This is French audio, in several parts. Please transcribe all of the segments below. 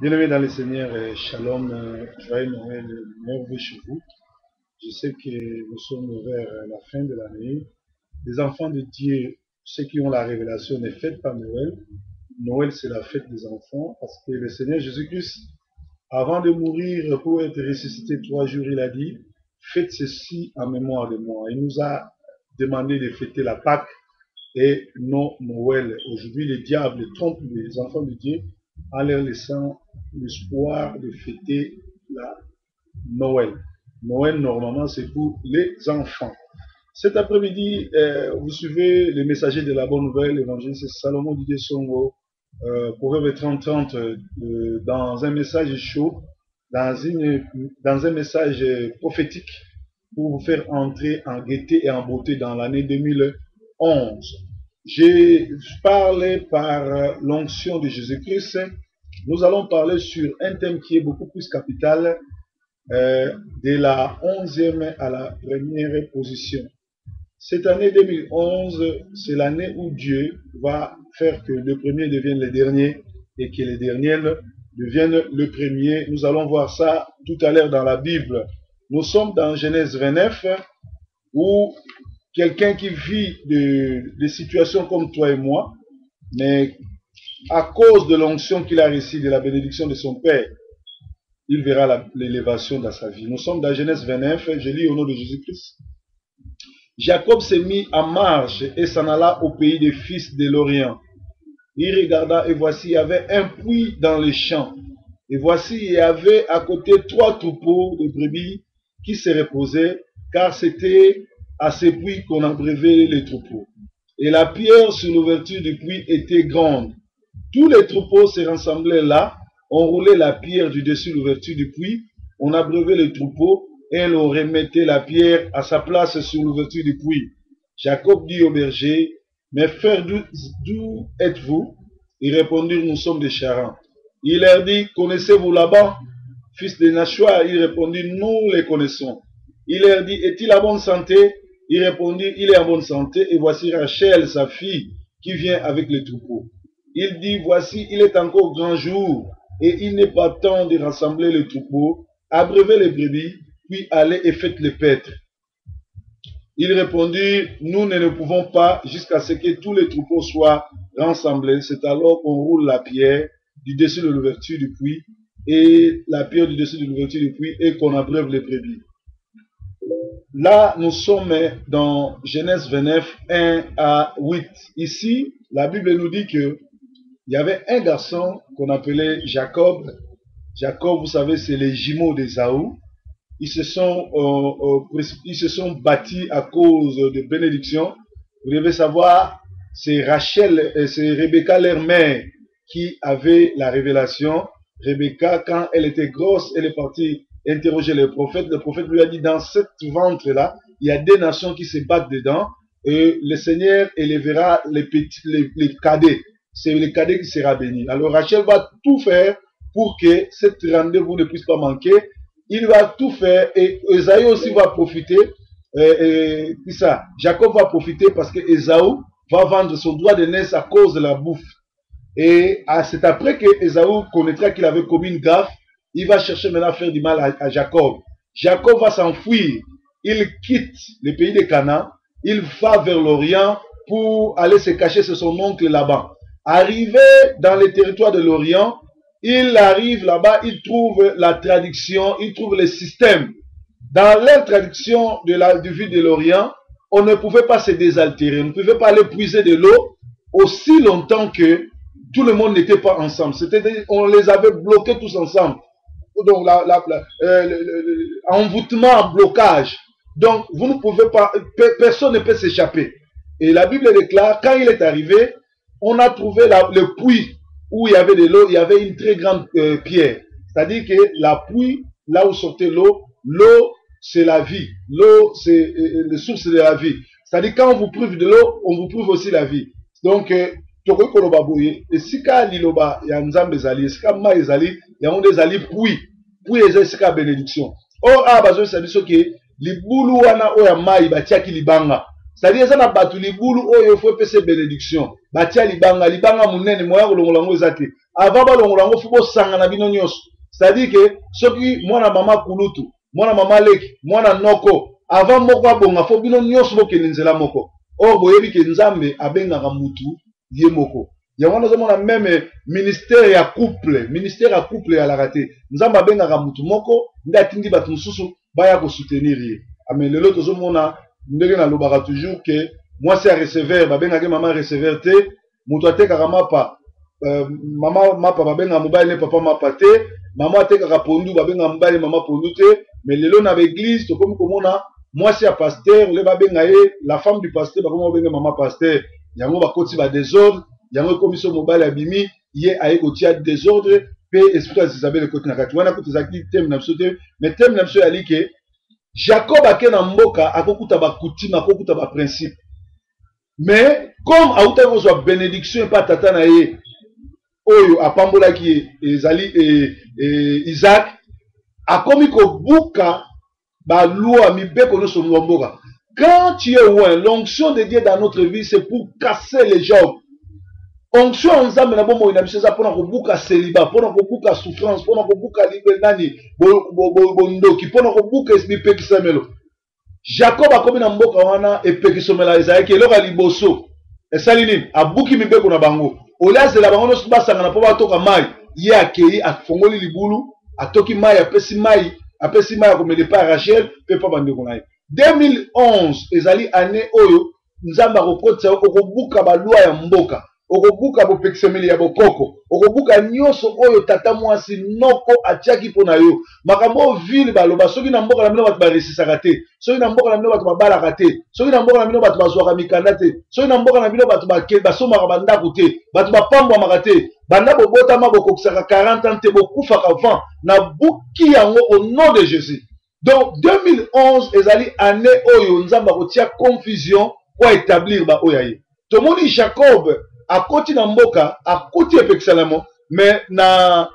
Bien-aimés dans le Seigneur, Shalom, joyeux Noël, merveilleux chez vous. Je sais que nous sommes vers la fin de l'année. Les enfants de Dieu, ceux qui ont la révélation, ne fêtent pas Noël. Noël, c'est la fête des enfants parce que le Seigneur Jésus-Christ, avant de mourir pour être ressuscité 3 jours, il a dit, faites ceci en mémoire de moi. Il nous a demandé de fêter la Pâque et non Noël. Aujourd'hui, le diable trompe les enfants de Dieu en leur laissant l'espoir de fêter la Noël. Noël, normalement, c'est pour les enfants. Cet après-midi, vous suivez les messagers de la bonne nouvelle, l'évangéliste Salomon Didier Songo, Proverbe 30-30, dans un message chaud, dans un message prophétique, pour vous faire entrer en gaieté et en beauté dans l'année 2011. J'ai parlé par l'onction de Jésus-Christ. Nous allons parler sur un thème qui est beaucoup plus capital, de la 11e à la première position. Cette année 2011, c'est l'année où Dieu va faire que le premier devienne le dernier et que le dernier devienne le premier. Nous allons voir ça tout à l'heure dans la Bible. Nous sommes dans Genèse 29 où quelqu'un qui vit des situations comme toi et moi, mais à cause de l'onction qu'il a reçue, de la bénédiction de son Père, il verra l'élévation dans sa vie. Nous sommes dans Genèse 29, je lis au nom de Jésus-Christ. Jacob s'est mis en marche et s'en alla au pays des fils de l'Orient. Il regarda et voici, il y avait un puits dans les champs. Et voici, il y avait à côté 3 troupeaux de brebis qui se reposaient, car c'était à ces puits qu'on abreuvait les troupeaux. Et la pierre sur l'ouverture du puits était grande. Tous les troupeaux se rassemblaient là, on roulait la pierre du dessus de l'ouverture du puits, on abreuvait les troupeaux, et on remettait la pierre à sa place sur l'ouverture du puits. Jacob dit au berger, mes frères, d'où êtes-vous? Ils répondirent, nous sommes des Charans. Il leur dit, connaissez-vous Laban, fils de Nachoua? Ils répondirent, nous les connaissons. Il leur dit, est-il en bonne santé? Il répondit, il est en bonne santé, et voici Rachel, sa fille, qui vient avec les troupeaux. Il dit, voici, il est encore grand jour, et il n'est pas temps de rassembler les troupeaux, abreuvez les brebis, puis allez et faites les paîtres. Il répondit, nous ne pouvons pas jusqu'à ce que tous les troupeaux soient rassemblés. C'est alors qu'on roule la pierre du dessus de l'ouverture du puits, et la pierre du dessus de l'ouverture du puits, et qu'on abreuve les brebis. Là, nous sommes dans Genèse 29, 1 à 8. Ici, la Bible nous dit que il y avait un garçon qu'on appelait Jacob. Jacob, vous savez, c'est les jumeaux d'Ésaü. Ils se sont bâtis à cause de bénédictions. Vous devez savoir, c'est Rachel et c'est Rebecca, leur mère, qui avait la révélation. Rebecca, quand elle était grosse, elle est partie interroger le prophète. Le prophète lui a dit, dans cette ventre-là, il y a des nations qui se battent dedans. Et le Seigneur élèvera les cadets. C'est le cadet qui sera béni. Alors Rachel va tout faire pour que cette rendez-vous ne puisse pas manquer. Il va tout faire et Esaü aussi va profiter. Puis ça, Jacob va profiter parce que Esaü va vendre son droit de naissance à cause de la bouffe. Et c'est après que Esaü connaîtra qu'il avait commis une gaffe. Il va chercher maintenant à faire du mal à Jacob. Jacob va s'enfuir. Il quitte le pays de Canaan. Il va vers l'Orient pour aller se cacher chez son oncle Laban. Arrivé dans le territoire de l'Orient, il arrive là-bas, il trouve la traduction, il trouve le système. Dans leur traduction du vie de l'Orient, on ne pouvait pas se désaltérer, on ne pouvait pas aller puiser de l'eau aussi longtemps que tout le monde n'était pas ensemble. On les avait bloqués tous ensemble. Donc, envoûtement, blocage. Donc, vous ne pouvez pas, personne ne peut s'échapper. Et la Bible déclare, quand il est arrivé, on a trouvé le puits où il y avait de l'eau, il y avait une très grande pierre. C'est-à-dire que la puits, là où sortait l'eau, l'eau c'est la vie. L'eau c'est la source de la vie. C'est-à-dire quand on vous prive de l'eau, on vous prive aussi la vie. Donc, toko koloba boye, esika liloba ya nzambe ezali, esika ma ezali, ya onde ezali puits. Puits ezali esika bénédiction. Or, bazo sabiso ke libulu wana oya mai batiaki libanga. c'est-à-dire ça na batu libulu oyo faut pese bénédiction batia libanga munene moya kolongolango ezate avant balongolango faut bosanga na bino nyonso c'est-à-dire que soki mwana mama kulutu mwana mama leki mwana noko avant moko abonga faut bino nyonso bokende nzela moko or boyebi ke nzambe abengaka mutu ye moko yango nazomona même ministère ya couple ya lakate nzambe abengaka mutu moko nde atindi bato mosusu baya kosoutenir ye amen lelo tozomona ndenge nalobaka toujours que mwasi ya receveur babengaki mama receveur te moto atekaka mapa mama mapa babengaka mobali ne papa mapa te mama atekaka pondu babengaka mobali mama pondu te mais lelo na baeglise tokomi komona mwasi ya pasteur le babenga ye la femme du pasteur bakomi babenga mama pasteur yango bakoti ba désordre yango ekomi so mobali abimi ye aye kotia désordre pe esprit ya Isabelle ekoti na kati wana kuti ezalaki teme na biso te mais teme na biso yali ke Jacob ake na mboka akokuta bakutime akokuta baprincipe mais comme auta kozwa bénédiction epa tata na ye oyo apambolaki ezali Isaac akomi kobuka baloi mibeko nyonso na mboka. Quand tu es loin, l'onction de Dieu dans notre vie c'est pour casser les jambes. Onction nzambe na bomo ina biseza pona kobuka célibat pona kobuka souffrance pona kobuka libelani bondoki pona kobuka espipekisamelo. Jacob akomi na mboka wana epekisomela ezalaki eloko liboso esali nini abuki mibeko na bango olazela bango nyonso basangana mpo batoka mai ye akei afongoli libulu atoki mai apesi mai akomele pa Rachel mpe pa bandeko na ye 2011 ezali année oyo nzambe akokotisa okobuka balwa ya mboka okobuka bopekisomeli ya bokoko okobuka nyonso oyo tata mwasi noko atiaki mpo na yo makambo ville baloba soki na mboka na bino bato baresisaka te soki na mboka na bino bato babalaka te soki na mboka na bino bato bazwaka mikanda te soki na mboka na bino bato basomaka bandako te bato bapambwamaka te banda bobotama bokokisaka 40 ans te bokufaka avant na buki yango au nom de Jésus. Donc 2011 ezali année oyo nzambe akotia confusion po établir ba oyo ye tomoni Jacob akoti na mboka akoti epekisana mais na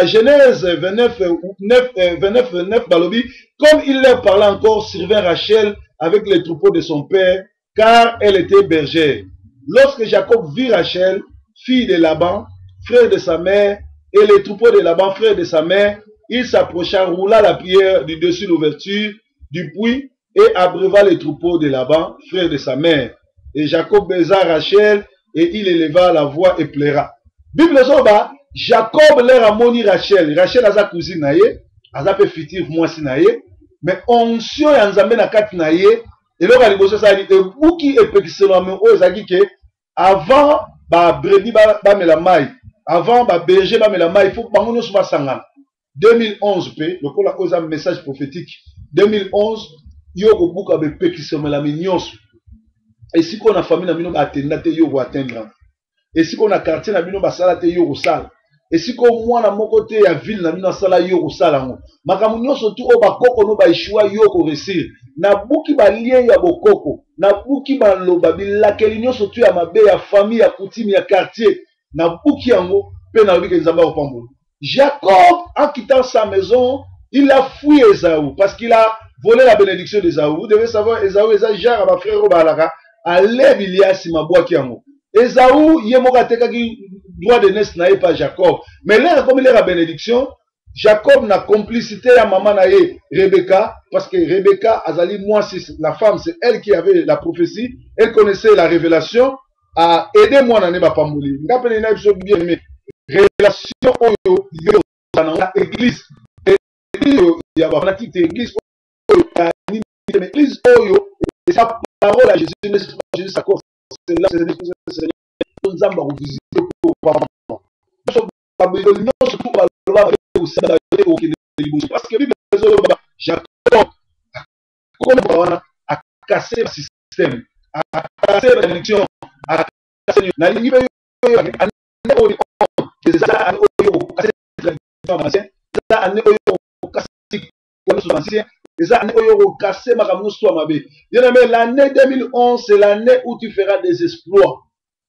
Genèse 29 balobi comme il leur parlait encore survint Rachel avec les troupeaux de son père car elle était bergère. Lorsque Jacob vit Rachel fille de Laban frère de sa mère et les troupeaux de Laban frère de sa mère, il s'approcha, roula la pierre du dessus l'ouverture du puits et abreuva les troupeaux de Laban frère de sa mère. Et Jacob baisa Rachel et il éleva la voix et pleura. Bible zoba Jacob leur a moni Rachel. Rachel a sa cousine naye, a sa pe fitir mwasi naye, mais onction ya nzambe na kati naye, et l'or a liboso sa dit, et bouki epekiselo me o ezaki ke avant ba brebis ba melamai, avant ba berger ba melamai, il faut bango nyonso basangana. 2011 pe, lokola oza message prophétique. 2011 yo ko buka be pekiselo la nyonso. Et si on a famille na bino ba atteindre te yo ko atteindre. Et si on a quartier na bino ba sala te yo ko sala. Et si ko mwana moko te ya ville na bino sala yo ko sala ngo. Makamu nyonso tu o ba koko no ba ishua yo ko réussir. Na buki ba lien ya bokoko, na buki ba loba bilakeli nyonso tu ya mabe ya famille ya coutume ya quartier. Na buki yango pe na lobi ke nzamba ko pambolo. Jacob en quittant sa maison, il a fui Esaü parce qu'il a volé la bénédiction d'Esaü. Vous devez savoir Esaü genre à ma frère Obalaka. Aleb Ilias Mabouaki yango. Esaü yemoka tekaki droit de naissance na pas Jacob. Mais là comme il est la bénédiction, Jacob na complicité à maman na ye Rebecca parce que Rebecca azali moi c'est la femme, c'est elle qui avait la prophétie, elle connaissait la révélation à aider moi na neba pamboli. Ngapene na biso bien aimé. Révélation oyo yo na église. Église ya ba fanatique de église oyo ya ni église oyo et sa parole à Jésus, Jésus s'accorde. C'est là, c'est nous avons visité pour parce que Jacob a cassé le système, a cassé la bénédiction, a cassé la ligne l'année 2011, c'est l'année où tu feras des exploits.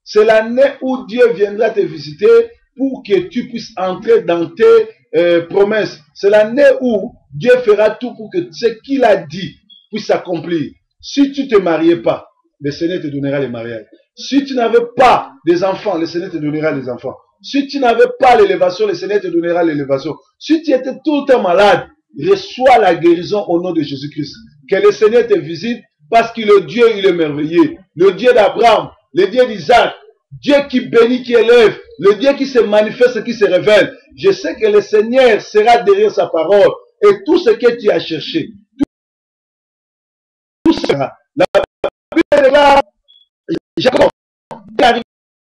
C'est l'année où Dieu viendra te visiter pour que tu puisses entrer dans tes promesses. C'est l'année où Dieu fera tout pour que ce qu'il a dit puisse s'accomplir. Si tu ne te mariais pas, le Seigneur te donnera les mariages. Si tu n'avais pas des enfants, le Seigneur te donnera les enfants. Si tu n'avais pas l'élévation, le Seigneur te donnera l'élévation. Si tu étais tout le temps malade, reçois la guérison au nom de Jésus-Christ. Que le Seigneur te visite parce que le Dieu, il est merveilleux. Le Dieu d'Abraham, le Dieu d'Isaac, Dieu qui bénit, qui élève, le Dieu qui se manifeste, qui se révèle. Je sais que le Seigneur sera derrière sa parole et tout ce que tu as cherché, tout sera. La Bible déclare, Jacob est arrivé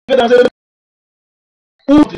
dans un outre.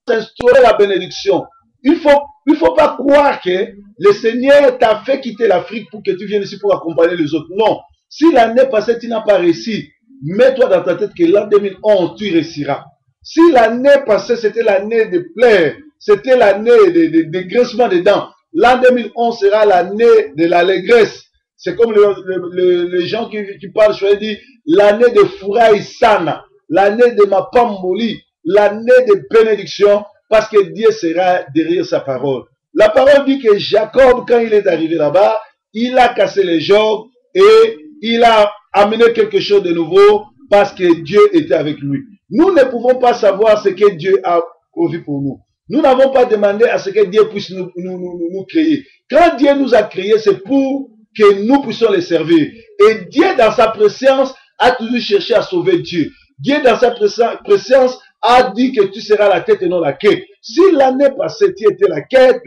Instaurer la bénédiction. Il faut pas croire que le Seigneur t'a fait quitter l'Afrique pour que tu viennes ici pour accompagner les autres. Non. Si l'année passée tu n'as pas réussi, mets-toi dans ta tête que l'an 2011 tu réussiras. Si l'année passée c'était l'année de plaire, c'était l'année de graissement des dents, l'an 2011 sera l'année de l'allégresse. C'est comme les gens qui parlent, je vais dire, l'année de Furaï Sana, l'année de Mapamboli, l'année de bénédiction, parce que Dieu sera derrière sa parole. La parole dit que Jacob, quand il est arrivé là-bas, il a cassé les jambes et il a amené quelque chose de nouveau parce que Dieu était avec lui. Nous ne pouvons pas savoir ce que Dieu a prévu pour nous. Nous n'avons pas demandé à ce que Dieu puisse nous créer. Quand Dieu nous a créés, c'est pour que nous puissions les servir. Et Dieu, dans sa présence, a toujours cherché à sauver Dieu. Dieu, dans sa présence, a dit que tu seras la tête et non la queue. Si l'année passée, tu étais la queue,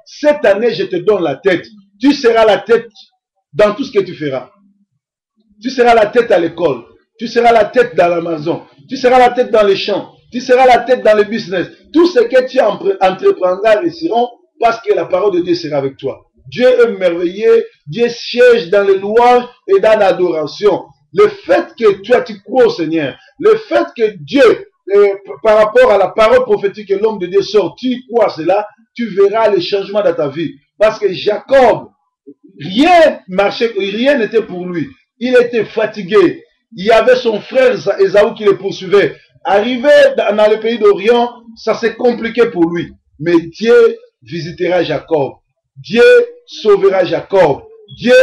cette année, je te donne la tête. Tu seras la tête dans tout ce que tu feras. Tu seras la tête à l'école. Tu seras la tête dans la maison. Tu seras la tête dans les champs. Tu seras la tête dans le business. Tout ce que tu entreprendras réussiront parce que la parole de Dieu sera avec toi. Dieu est merveilleux. Dieu siège dans les louanges et dans l'adoration. Le fait que tu crois au Seigneur, le fait que Dieu, par rapport à la parole prophétique que l'homme de Dieu sort, tu crois cela, tu verras le changement dans ta vie. Parce que Jacob, rien marchait, rien n'était pour lui. Il était fatigué. Il y avait son frère Ésaü qui le poursuivait. Arrivé dans le pays d'Orient, ça s'est compliqué pour lui. Mais Dieu visitera Jacob. Dieu sauvera Jacob. Dieu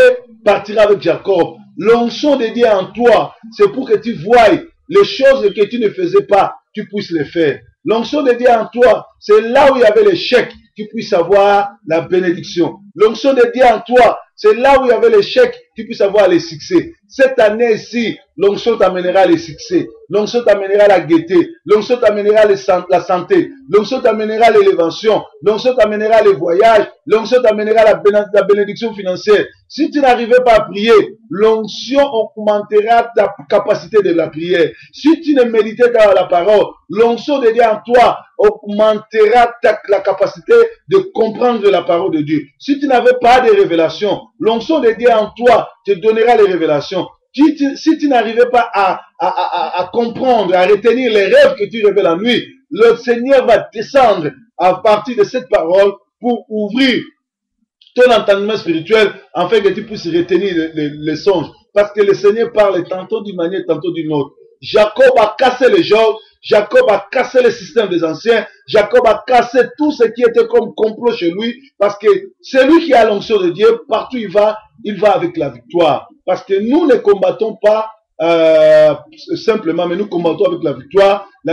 partira avec Jacob. L'onction de Dieu en toi, c'est pour que tu voies les choses que tu ne faisais pas, tu puisses les faire. L'onction de Dieu en toi, c'est là où il y avait l'échec, tu puisses avoir la bénédiction. L'onction de Dieu en toi, c'est là où il y avait l'échec, tu puisses avoir les succès. Cette année-ci, l'onction t'amènera les succès. L'onction t'amènera la gaieté. L'onction t'amènera la santé. L'onction t'amènera l'élévation. L'onction t'amènera les voyages. L'onction t'amènera la bénédiction financière. Si tu n'arrivais pas à prier, l'onction augmentera ta capacité de la prière. Si tu ne méditais pas la parole, l'onction de Dieu en toi augmentera la capacité de comprendre la parole de Dieu. Si tu n'avais pas de révélation, l'onction de Dieu en toi te donnera les révélations. Si tu n'arrivais pas à comprendre, à retenir les rêves que tu rêvais la nuit, le Seigneur va descendre à partir de cette parole pour ouvrir ton entendement spirituel afin que tu puisses retenir les songes. Parce que le Seigneur parle tantôt d'une manière, tantôt d'une autre. Jacob a cassé les jambes, Jacob a cassé le système des anciens, Jacob a cassé tout ce qui était comme complot chez lui, parce que c'est lui qui a l'onction de Dieu, partout il va avec la victoire. Parce que nous ne combattons pas simplement, mais nous combattons avec la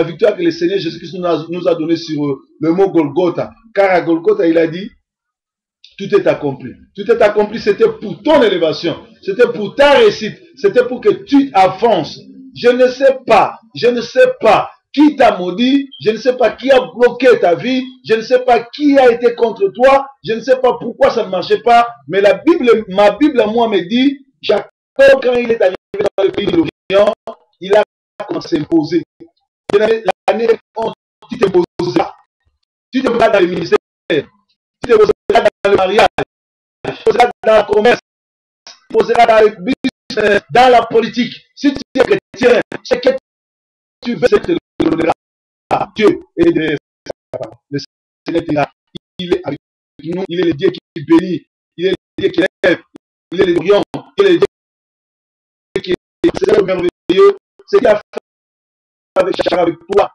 victoire que le Seigneur Jésus-Christ nous a donné sur le mot Golgotha. Car à Golgotha, il a dit, tout est accompli. Tout est accompli, c'était pour ton élévation, c'était pour ta réussite, c'était pour que tu avances. Je ne sais pas qui t'a maudit, je ne sais pas qui a bloqué ta vie, je ne sais pas qui a été contre toi, je ne sais pas pourquoi ça ne marchait pas, mais ma Bible à moi me dit, Jacob, quand il est arrivé dans le pays de l'Orient, il a commencé à s'imposer. L'année tu t'imposeras. Tu te mettras dans le ministère, tu te poseras dans le mariage, tu te poseras dans le commerce, tu te poseras dans le business, dans la politique. Si tu es chrétien, ce que tu veux, c'est que tu le donneras à Dieu et de le Seigneur, il est avec nous, il est le Dieu qui bénit, il est le Dieu qui lève, il est le Dieu Dieu merveilleux, ce qu'il a fait avec toi,